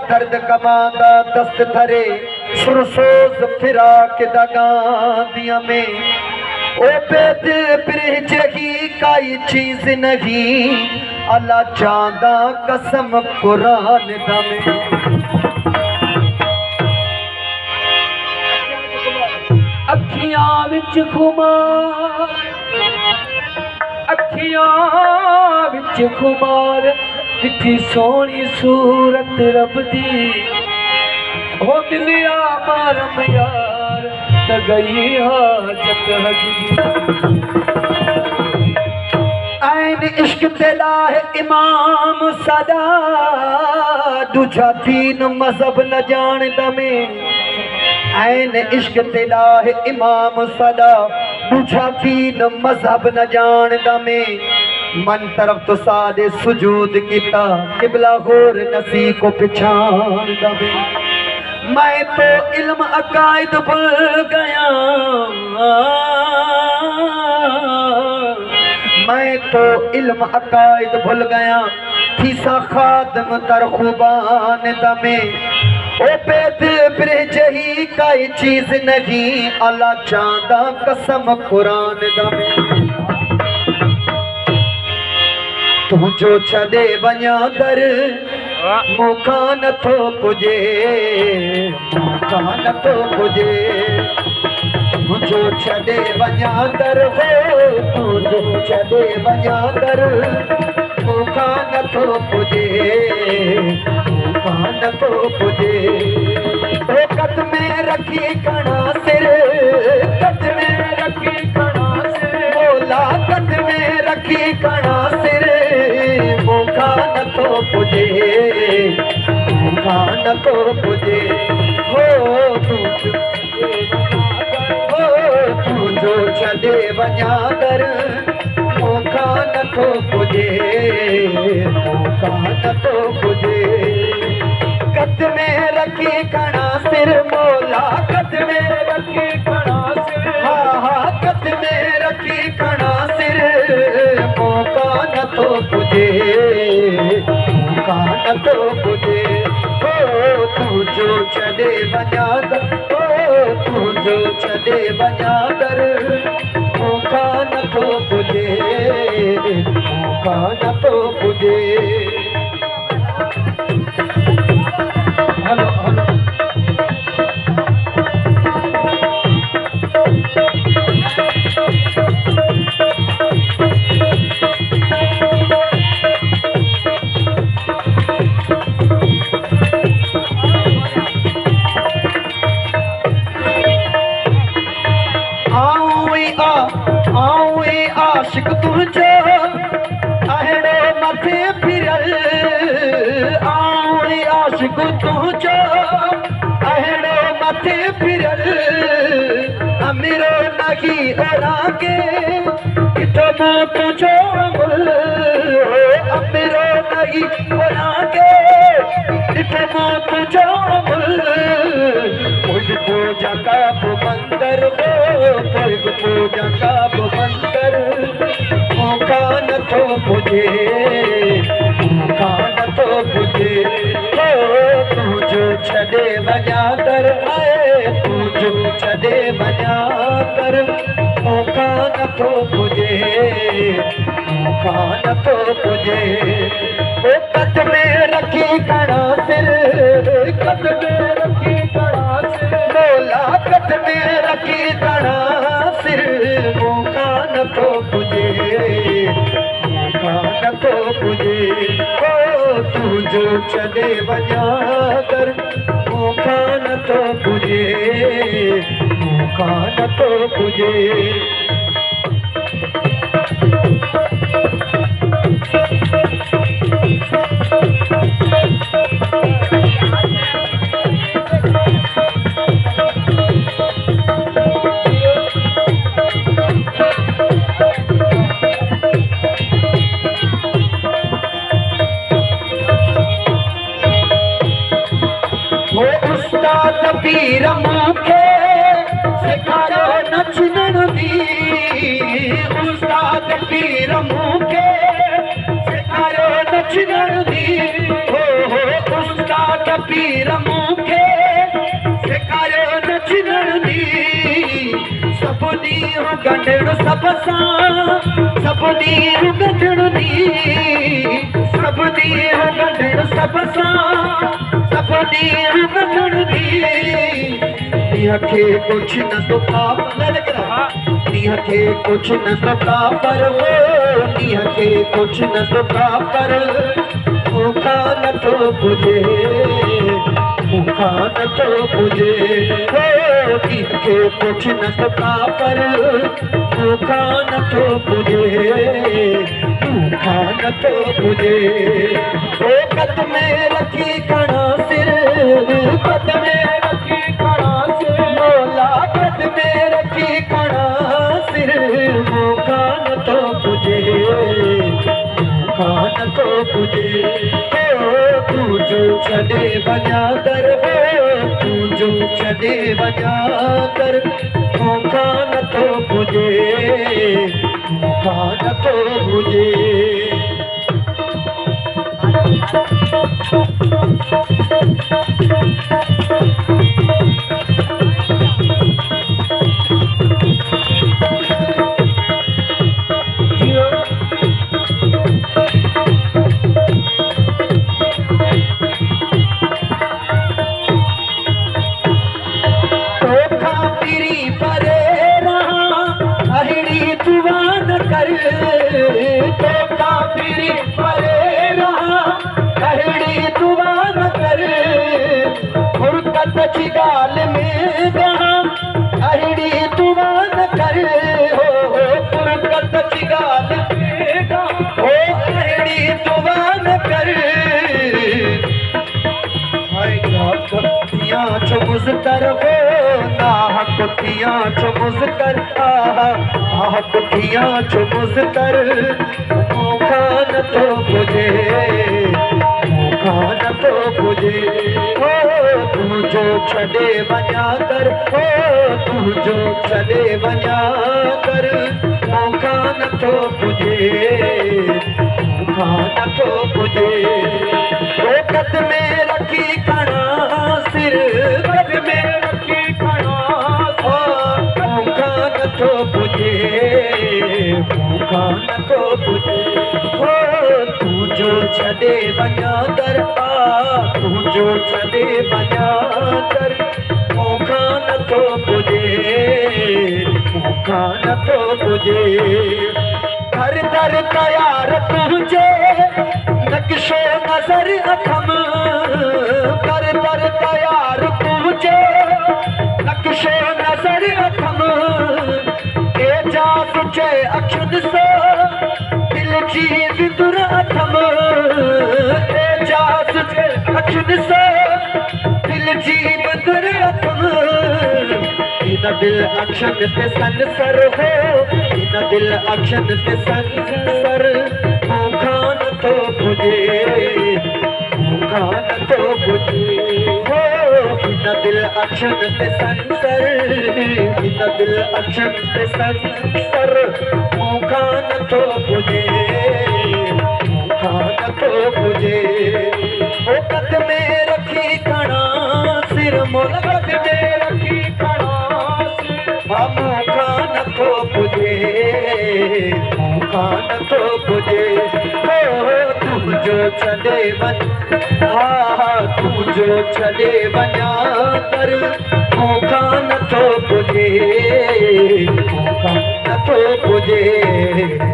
दर्द कमांदा दस्त थरे सुरसोज फिरा के दगांदिया में ओ बेद बिरह जही काई चीज नहीं अल्लाह चांदा कसम कुरान दमे अखियां विच खुमार अखियां विच खुमार दिखी सोनी सूरत रब दी हो मिलिया मारम यार त गई हाजत हजी ऐन इश्क तेला है इमाम सदा दूजा दीन मजहब न जान दमे ऐन इश्क तेला है इमाम सदा दूजा दीन मजहब न जान दमे मन तरफ तो सादे सुजूद किता किबला होर नसी को पिछान दमे मैं तो इल्म अकायद भूल गया मैं तो इल्म अकायद भूल गया थीसा खादम तर खुबान दमे ओ बेद बिरह जही काई चीज नहीं अल्लाह चांदा कसम कुरान दमे तू जो छदे वञा दर मौका नथो पुजे मौका नथो पुजे तू जो छदे वञा दर हो तू जो छदे वञा दर मौका नथो पुजे मौका नथो पुजे ओ कद में रखी कणा सिर कद में रखी कणा सिर मोला कद में रखी कणा सिर मौका नथो पुजे मौका नथो पुजे हो तू जो छदे वञा दर मौका नथो पुजे मौका नथो पुजे कद में रखी कणा सिर मोला कद में रखी कणा सिर हा कद में रखी कणा सिर मौका नथो पुजे मौका नथो पुजे हो तू जो छदे वञा दर हो तू जो छदे वञा दर मौका नथो पुजे मौका नथो पुजे हेलो हेलो आशिक तुझो अहड़े मथे फिरल आऊं आशिक तुझो अहड़े मथे फिरल अमीरो नहीं ओरांगे किथो मैं तुझो अमीरो नहीं ओरांगे किथो मैं तुझो पूजा का मंदिर हो पूजा का मंदिर मौका नथो पुजे मौका नथो पुजे हो तू जो छदे वञा दर आए तू जो छदे वञा दर मौका नथो पुजे मौका नथो पुजे ओ कद में रखी कणा सिर कद में रखी कणा सिर मोला कद में रखी कणा सिर मौका नथो पुजे मौका नथो पुजे ओ तू जो छदे वञा दर मौका नथो पुजे मौका नथो पुजे पीर मूंखे सेखारियो नचण दी उस्ताद पीर मूंखे सेखारियो नचण दी हो उस्ताद त पीर मूंखे सेखारियो नचण दी सब ॾींहुं गंढण सब सां सब ॾींहुं गंढण दी सब ॾींहुं गंढण सब सां सब ॾींहुं गंढण दी ॾींहं खे कुझु न थो ॾींहं खे कुझु न थो पर ॾींहं खे कुझु न थो पर मूंखां नथो पुॼे मूंखां नथो पुॼे ॾींहं खे कुझु न थो पर मूंखां नथो पुॼे मूंखां नथो पुॼे कद में रखी खणा सिर कद में रखी खणा सिर मोला कद में रखी खणा सिर मूंखां नथो पुॼे मूंखां नथो पुॼे तूं जो छॾे वञा दर तूं जो छॾे वञा दर मूंखां नथो पुॼे मूंखां नथो पुॼे गाल में अहिड़ी तुवा न कर हो फुरकत जी गाल में हो अहिड़ी तुवा न कर कुतियां छो मुज़तर हो नाह कुतियां छो मुज़तर आह कुतियां छो मुज़तर मूंखां नथो पुॼे मूंखां नथो पुॼे तूं जो छॾे वञा कर तूं जो छॾे वञा कर मूंखां नथो पुॼे मूंखां नथो पुॼे कद में रखी खणा सिर कद में रखी खणा मूंखां नथो पुॼे मूंखां नथो पुॼे तूं जो छॾे वञा दर तूं जो छॾे वञा दर मूंखां नथो पुॼे मूंखां नथो पुॼे हर दर तयार तुंहिंजे नक्शो नज़र अखम कर दर तयार तुंहिंजे नक्शो नज़र अखम एजाज़ जे अखियुनि सां दिल जी विंदुर अथम एजाज़ जे अखियुनि सां दिल जी विंदुर अथम इन दिल अखियुनि ते संसर हो इन दिल अखियुनि ते संसर मूंखां नथो पुॼे मूंखां नथो पुॼे इन दिल अखियुनि ते संसर इन दिल अखियुनि ते संसर मूंखां नथो पुॼे मूंखां नथो पुॼे कद में रखी खणा सिर मोल कद में रखी खणा मूंखां नथो पुॼे मूंखां नथो पुॼे तूं जो छॾे वञा तूं जो छॾे वञा कर मूंखां नथो पुॼे मूंखां नथो पुॼे